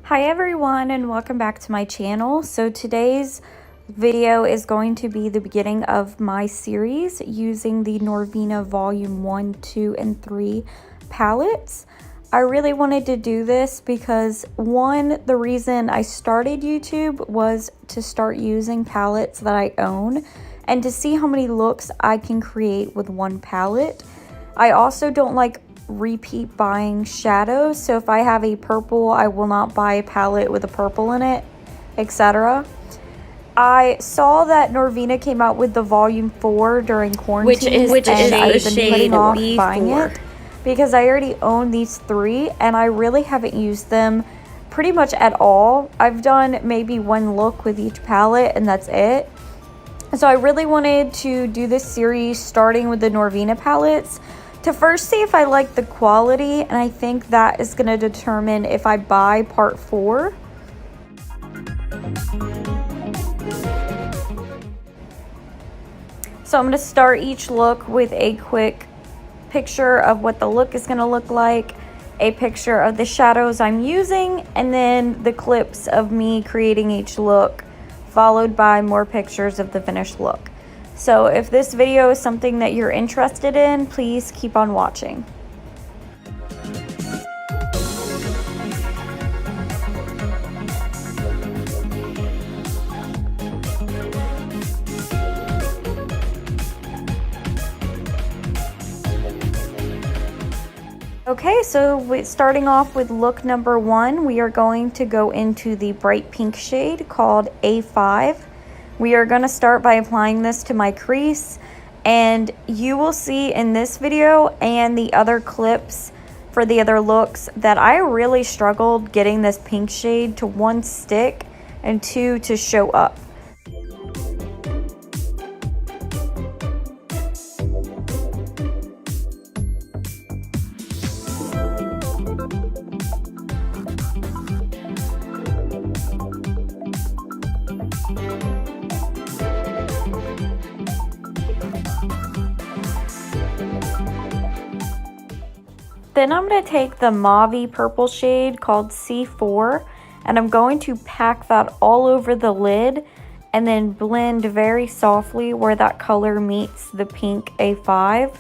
Hi everyone and welcome back to my channel. So today's video is going to be the beginning of my series using the Norvina volume 1, 2, and 3 palettes. I really wanted to do this because the reason I started YouTube was to start using palettes that I own and to see how many looks I can create with one palette. I also don't like repeat buying shadows, so if I have a purple, I will not buy a palette with a purple in it, etc. I saw that Norvina came out with the volume 4 during quarantine, which is I've the been putting off shade buying B4 it because I already own these 3 and I really haven't used them pretty much at all. I've done maybe one look with each palette and that's it. So I really wanted to do this series starting with the Norvina palettes to first see if I like the quality, and I think that is going to determine if I buy part 4. So I'm going to start each look with a quick picture of what the look is going to look like, a picture of the shadows I'm using, and then the clips of me creating each look, followed by more pictures of the finished look. So if this video is something that you're interested in, please keep on watching. Okay, so starting off with look number 1, we are going to go into the bright pink shade called A5. We are going to start by applying this to my crease, and you will see in this video and the other clips for the other looks that I really struggled getting this pink shade to 1, stick, and 2, to show up. Then I'm going to take the mauve purple shade called C4 and I'm going to pack that all over the lid and then blend very softly where that color meets the pink A5.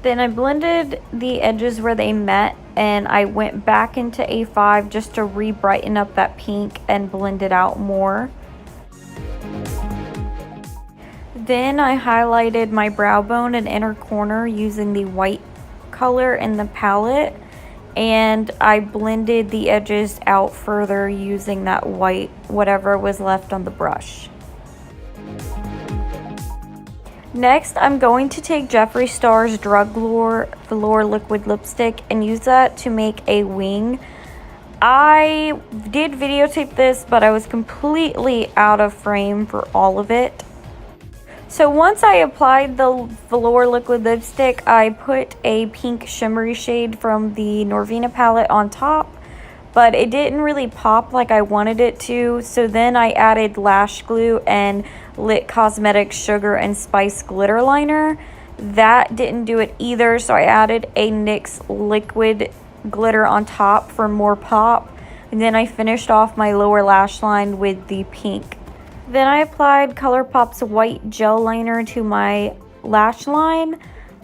Then I blended the edges where they met and I went back into A5 just to re-brighten up that pink and blend it out more. Then I highlighted my brow bone and inner corner using the white color in the palette, and I blended the edges out further using that white, whatever was left on the brush. Next, I'm going to take Jeffree Star's Druglord Velour Liquid Lipstick and use that to make a wing. I did videotape this, but I was completely out of frame for all of it. So once I applied the Velour Liquid Lipstick, I put a pink shimmery shade from the Norvina palette on top, but it didn't really pop like I wanted it to. So then I added lash glue and Lit Cosmetics Sugar and Spice glitter liner. That didn't do it either, so I added a NYX liquid glitter on top for more pop. And then I finished off my lower lash line with the pink. Then I applied Colourpop's white gel liner to my lash line,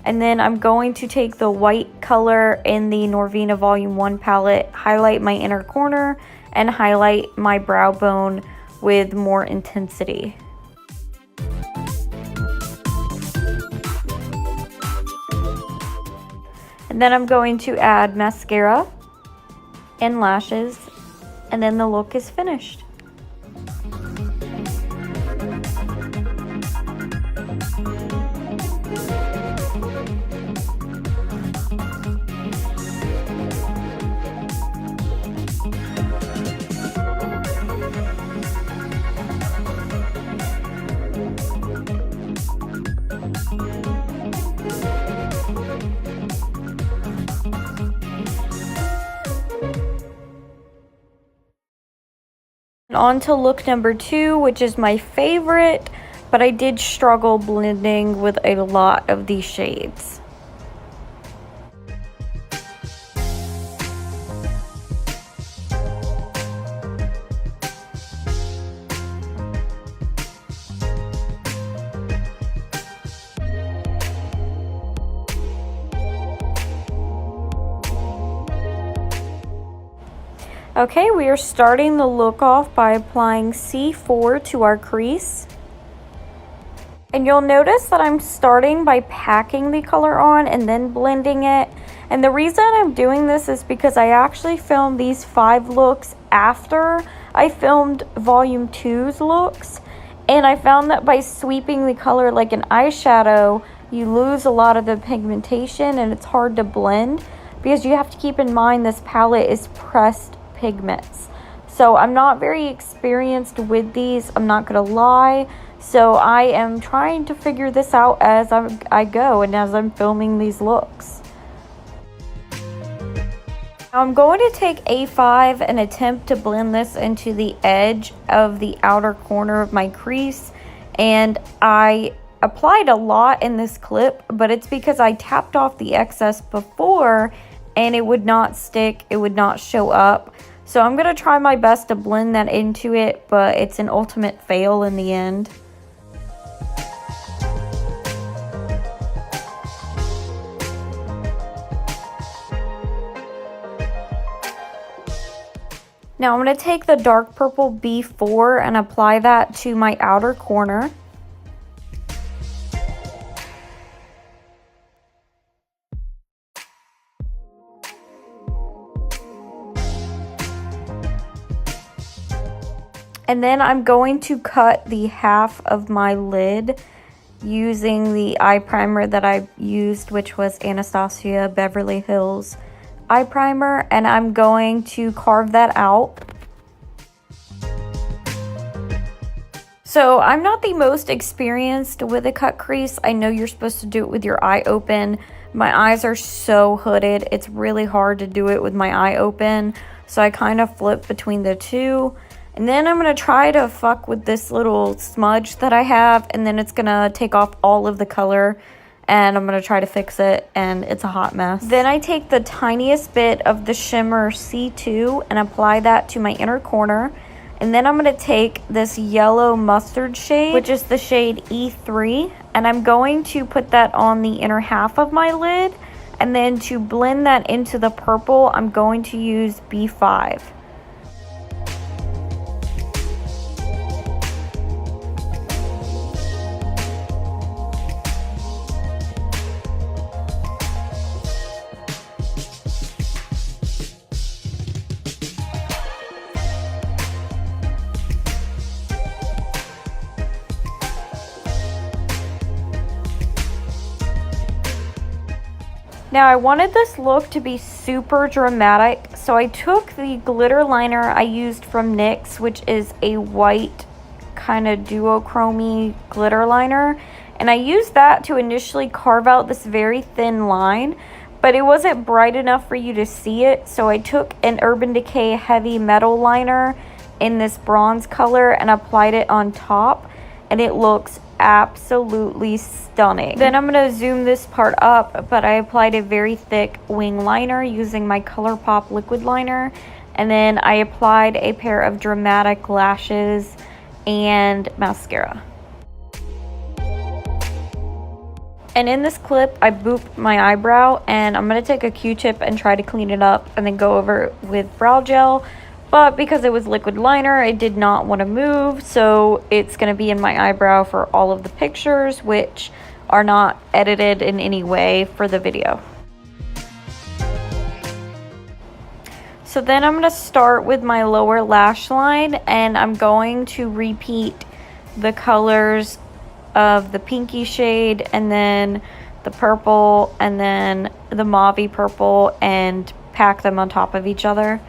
and then I'm going to take the white color in the Norvina Volume 1 palette, highlight my inner corner, and highlight my brow bone with more intensity. And then I'm going to add mascara and lashes, and then the look is finished. On to look number 2, which is my favorite but I did struggle blending with a lot of these shades. Okay, we are starting the look off by applying C4 to our crease. And you'll notice that I'm starting by packing the color on and then blending it. And the reason I'm doing this is because I actually filmed these 5 looks after I filmed volume 2's looks. And I found that by sweeping the color like an eyeshadow, you lose a lot of the pigmentation and it's hard to blend. Because you have to keep in mind this palette is pressed pigments. So I'm not very experienced with these, I'm not gonna lie. So I am trying to figure this out as I go and as I'm filming these looks. Now I'm going to take A5 and attempt to blend this into the edge of the outer corner of my crease. And I applied a lot in this clip, but it's because I tapped off the excess before and it would not stick, it would not show up. So I'm going to try my best to blend that into it, but it's an ultimate fail in the end. Now I'm going to take the dark purple B4 and apply that to my outer corner. And then I'm going to cut the half of my lid using the eye primer that I used, which was Anastasia Beverly Hills eye primer, and I'm going to carve that out. So I'm not the most experienced with a cut crease. I know you're supposed to do it with your eye open. My eyes are so hooded, it's really hard to do it with my eye open. So I kind of flip between the two. And then I'm going to try to fuck with this little smudge that I have, and then it's going to take off all of the color, and I'm going to try to fix it, and it's a hot mess. Then I take the tiniest bit of the shimmer C2 and apply that to my inner corner. And then I'm going to take this yellow mustard shade, which is the shade E3, and I'm going to put that on the inner half of my lid. And then to blend that into the purple, I'm going to use B5. Now I wanted this look to be super dramatic, so I took the glitter liner I used from NYX, which is a white kind of duochrome glitter liner, and I used that to initially carve out this very thin line, but it wasn't bright enough for you to see it, so I took an Urban Decay heavy metal liner in this bronze color and applied it on top, and it looks absolutely stunning. Then I'm going to zoom this part up, but I applied a very thick wing liner using my Colourpop liquid liner, and then I applied a pair of dramatic lashes and mascara. And in this clip I booped my eyebrow, and I'm going to take a Q-tip and try to clean it up and then go over it with brow gel. But because it was liquid liner, I did not want to move, so it's going to be in my eyebrow for all of the pictures, which are not edited in any way for the video. So then I'm going to start with my lower lash line, and I'm going to repeat the colors of the pinky shade, and then the purple, and then the mauve-y purple, and pack them on top of each other.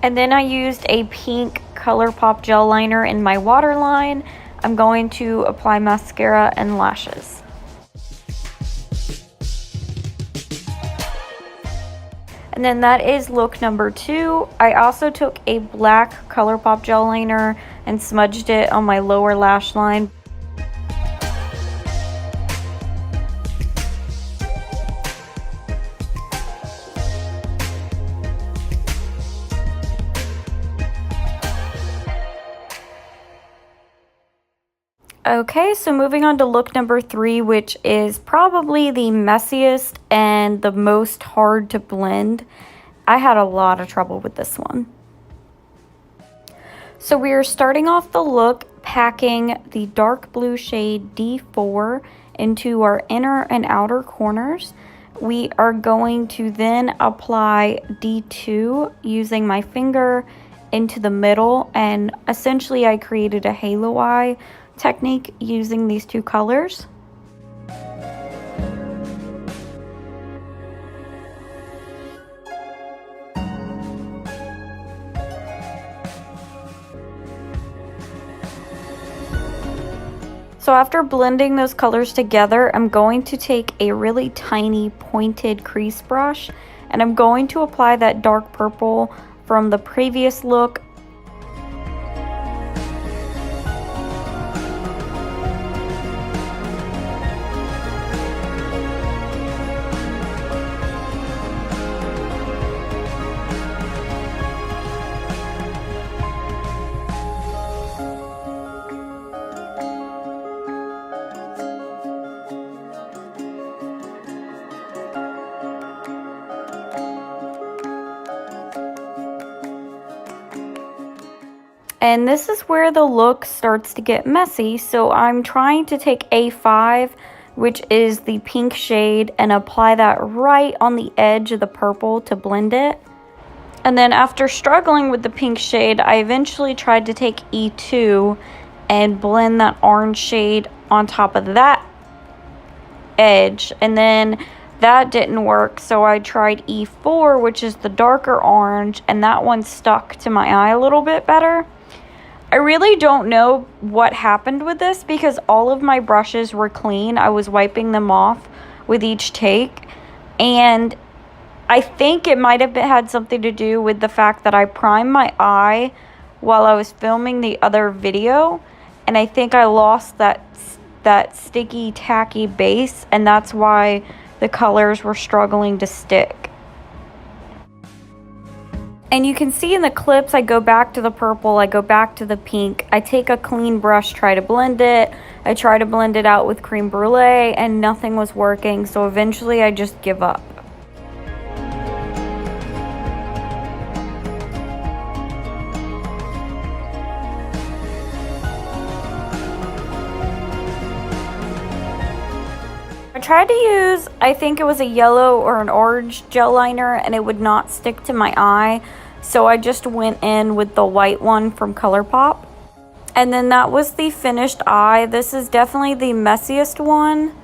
And then I used a pink Colourpop gel liner in my waterline. I'm going to apply mascara and lashes. And And then that is look number 2. I also took a black Colourpop gel liner and smudged it on my lower lash line. Okay, so moving on to look number 3, which is probably the messiest and the most hard to blend. I had a lot of trouble with this one. So we are starting off the look packing the dark blue shade D4 into our inner and outer corners. We are going to then apply D2 using my finger into the middle, and essentially I created a halo eye technique using these 2 colors. So after blending those colors together, I'm going to take a really tiny pointed crease brush and I'm going to apply that dark purple from the previous look. And this is where the look starts to get messy. So I'm trying to take A5, which is the pink shade, and apply that right on the edge of the purple to blend it. And then after struggling with the pink shade, I eventually tried to take E2 and blend that orange shade on top of that edge. And then that didn't work, so I tried E4, which is the darker orange, and that one stuck to my eye a little bit better. I really don't know what happened with this because all of my brushes were clean. I was wiping them off with each take, and I think it might have had something to do with the fact that I primed my eye while I was filming the other video, and I think I lost that sticky, tacky base, and that's why the colors were struggling to stick. And you can see in the clips, I go back to the purple, I go back to the pink. I take a clean brush, try to blend it. I try to blend it out with Creme Brûlée, and nothing was working, so eventually I just give up. I tried to use, I think it was a yellow or an orange gel liner, and it would not stick to my eye. So I just went in with the white one from Colourpop. And then that was the finished eye. This is definitely the messiest one.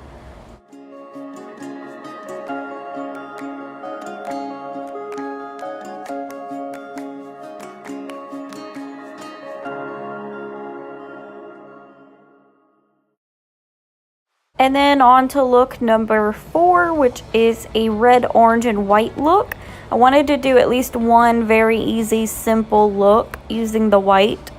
And then on to look number 4, which is a red, orange, and white look. I wanted to do at least one very easy, simple look using the white.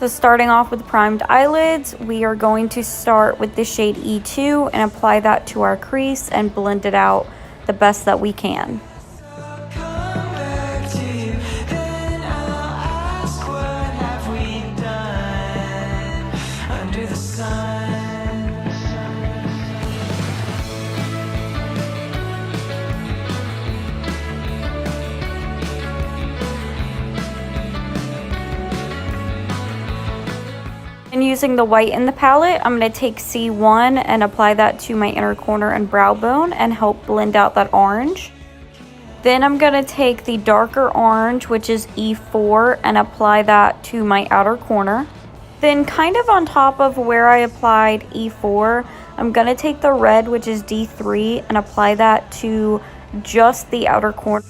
So starting off with primed eyelids, we are going to start with the shade E2 and apply that to our crease and blend it out the best that we can. And using the white in the palette, I'm going to take C1 and apply that to my inner corner and brow bone and help blend out that orange. Then I'm going to take the darker orange, which is E4, and apply that to my outer corner. Then kind of on top of where I applied E4, I'm going to take the red, which is D3, and apply that to just the outer corner.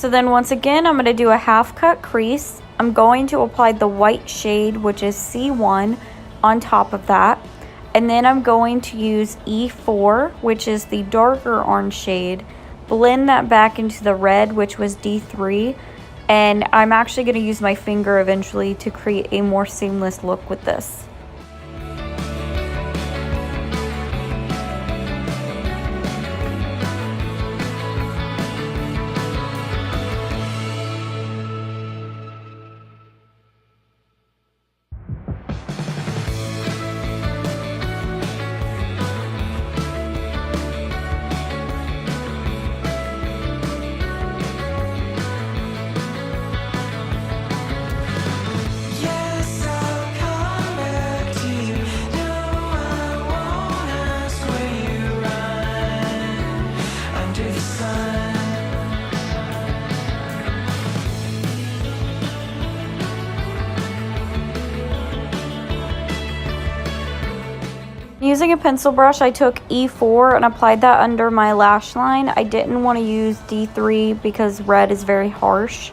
So then once again, I'm going to do a half cut crease. I'm going to apply the white shade, which is C1, on top of that. And then I'm going to use E4, which is the darker orange shade, blend that back into the red, which was D3. And I'm actually going to use my finger eventually to create a more seamless look with this. Using a pencil brush, I took E4 and applied that under my lash line. I didn't want to use D3 because red is very harsh.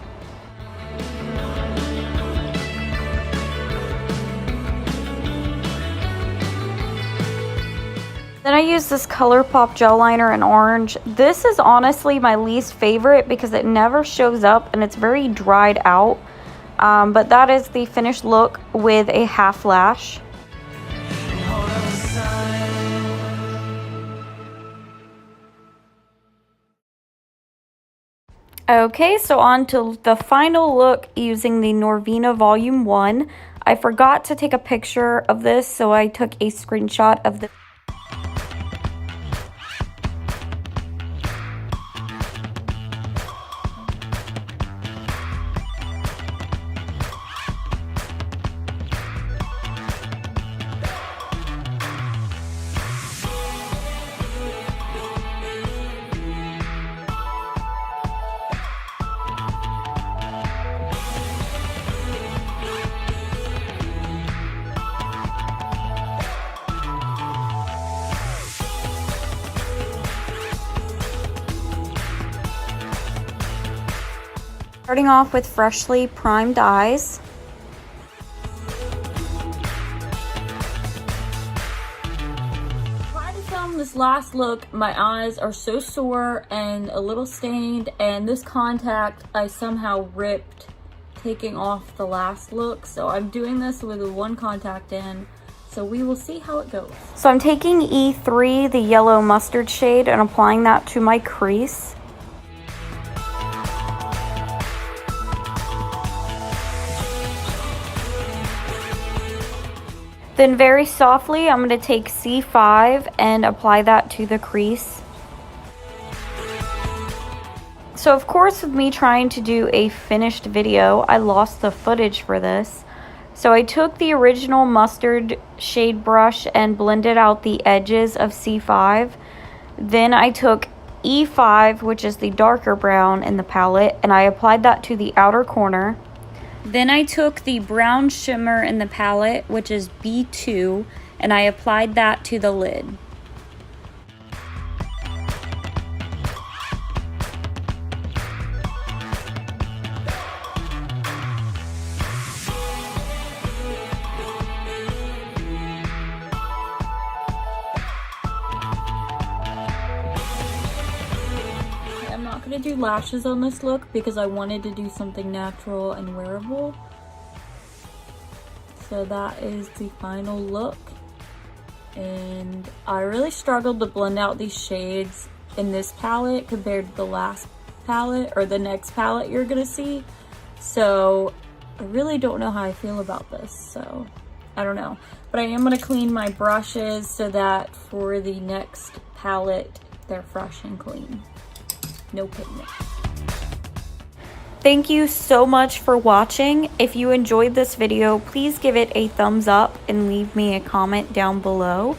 Then I used this Colourpop gel liner in orange. This is honestly my least favorite because it never shows up and it's very dried out. But that is the finished look with a half lash. Okay, so on to the final look using the Norvina Volume 1. I forgot to take a picture of this, so I took a screenshot of the starting off with freshly primed eyes. Trying to film this last look, my eyes are so sore and a little stained, and this contact I somehow ripped taking off the last look, so I'm doing this with one contact in, so we will see how it goes. So I'm taking E3, the yellow mustard shade, and applying that to my crease. Then very softly, I'm going to take C5 and apply that to the crease. So of course, with me trying to do a finished video, I lost the footage for this. So I took the original mustard shade brush and blended out the edges of C5. Then I took E5, which is the darker brown in the palette, and I applied that to the outer corner. Then I took the brown shimmer in the palette, which is B2, and I applied that to the lid. I'm not going to do lashes on this look because I wanted to do something natural and wearable. So that is the final look. And I really struggled to blend out these shades in this palette compared to the last palette or the next palette you're going to see. So I really don't know how I feel about this. So I don't know. But I am going to clean my brushes so that for the next palette, they're fresh and clean. No pigment. Thank you so much for watching. If you enjoyed this video, please give it a thumbs up and leave me a comment down below.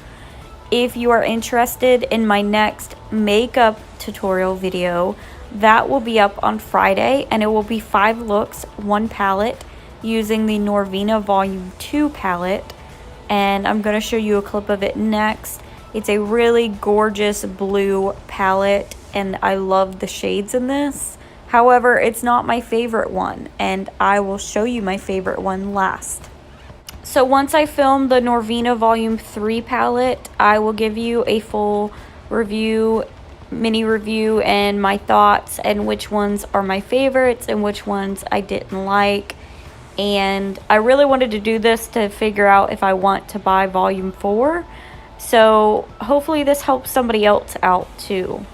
If you are interested in my next makeup tutorial video, that will be up on Friday, and it will be 5 looks, 1 palette, using the Norvina Volume 2 palette. And I'm going to show you a clip of it next. It's a really gorgeous blue palette, and I love the shades in this. However, it's not my favorite one, and I will show you my favorite one last. So once I film the Norvina Volume 3 palette, I will give you a full review, mini review, and my thoughts, and which ones are my favorites and which ones I didn't like. And I really wanted to do this to figure out if I want to buy Volume 4. So hopefully this helps somebody else out too.